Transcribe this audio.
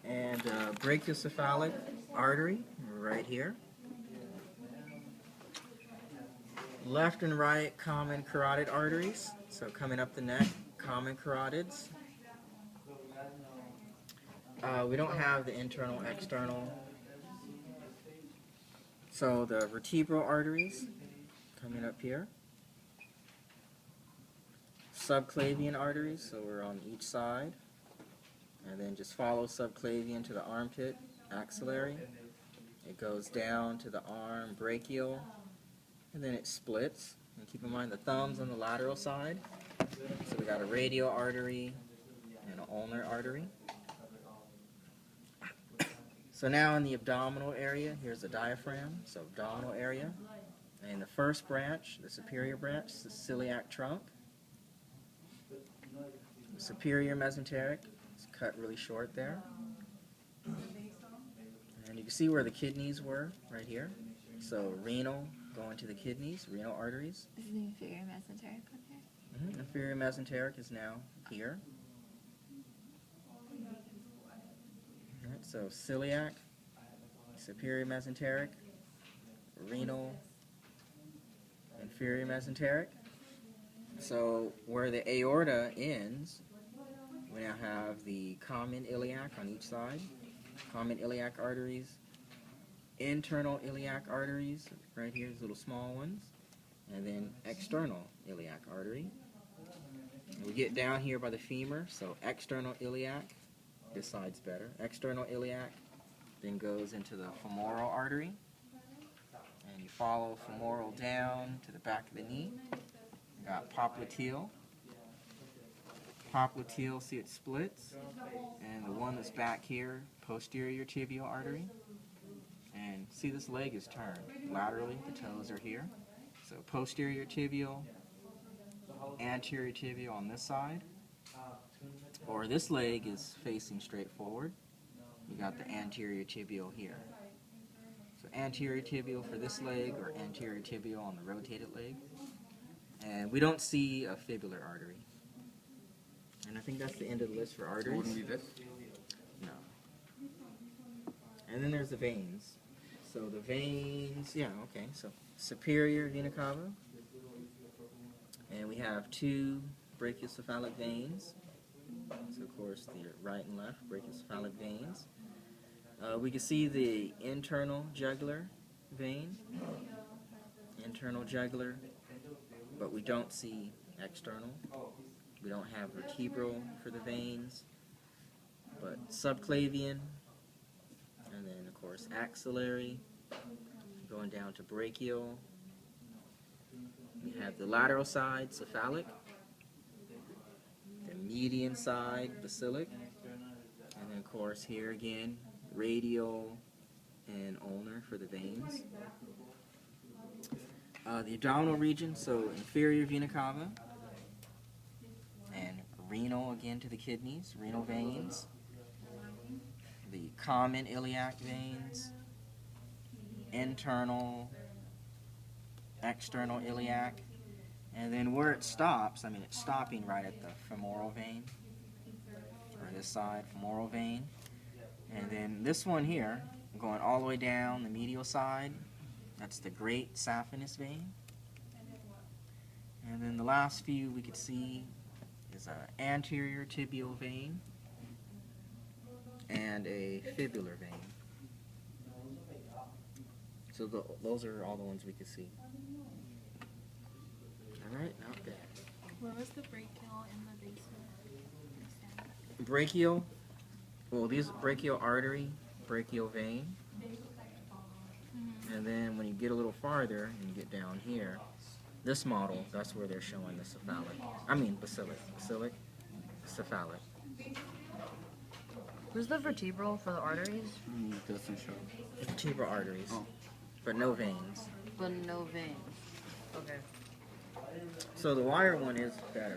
and brachiocephalic artery right here. Left and right common carotid arteries, so coming up the neck, common carotids. We don't have the internal, external. So the vertebral arteries coming up here. Subclavian arteries, so we're on each side. And then just follow subclavian to the armpit, axillary. It goes down to the arm, brachial, and then it splits. And keep in mind the thumb's on the lateral side. So we got a radial artery and an ulnar artery. So now in the abdominal area, here's the diaphragm, so abdominal area. And the first branch, the superior branch, is the celiac trunk. The superior mesenteric is cut really short there. And you can see where the kidneys were, right here. So renal going to the kidneys, renal arteries. Is the inferior mesenteric on here? Inferior mesenteric is now here. Alright, so celiac, superior mesenteric, renal, inferior mesenteric. So where the aorta ends, we now have the common iliac on each side, common iliac arteries, internal iliac arteries, right here, these little small ones, and then external iliac artery. And we get down here by the femur, so external iliac, this side's better, external iliac, then goes into the femoral artery, and you follow femoral down to the back of the knee. You got popliteal. Popliteal, see it splits, and the one that's back here, posterior tibial artery. And see this leg is turned laterally, the toes are here. So posterior tibial, anterior tibial on this side, or this leg is facing straight forward. You got the anterior tibial here. So anterior tibial for this leg, or anterior tibial on the rotated leg. And we don't see a fibular artery. And I think that's the end of the list for arteries. Wouldn't be this? No. And then there's the veins. So the veins, yeah, okay. So superior vena cava. And we have two brachiocephalic veins. So of course the right and left brachiocephalic veins. We can see the internal jugular vein. Internal jugular. But we don't see external. We don't have vertebral for the veins, but subclavian, and then of course axillary, going down to brachial. We have the lateral side, cephalic, the median side, basilic, and then of course here again, radial and ulnar for the veins. The abdominal region, so inferior vena cava, and renal again to the kidneys, renal veins, the common iliac veins, internal, external iliac, and then where it stops, I mean it's stopping right at the femoral vein, or this side, femoral vein, and then this one here, going all the way down the medial side, that's the great saphenous vein. And then the last few we could see is an anterior tibial vein and a fibular vein. So those are all the ones we could see. Alright, not bad. Where was the brachial in the basement? Brachial, well these brachial artery, brachial vein. And then when you get a little farther and you get down here, this model, that's where they're showing the cephalic. I mean basilic. Basilic, cephalic. Who's the vertebral for the arteries? It doesn't show. Vertebral arteries, Oh. but no veins. But no veins. Okay. So the wire one is better.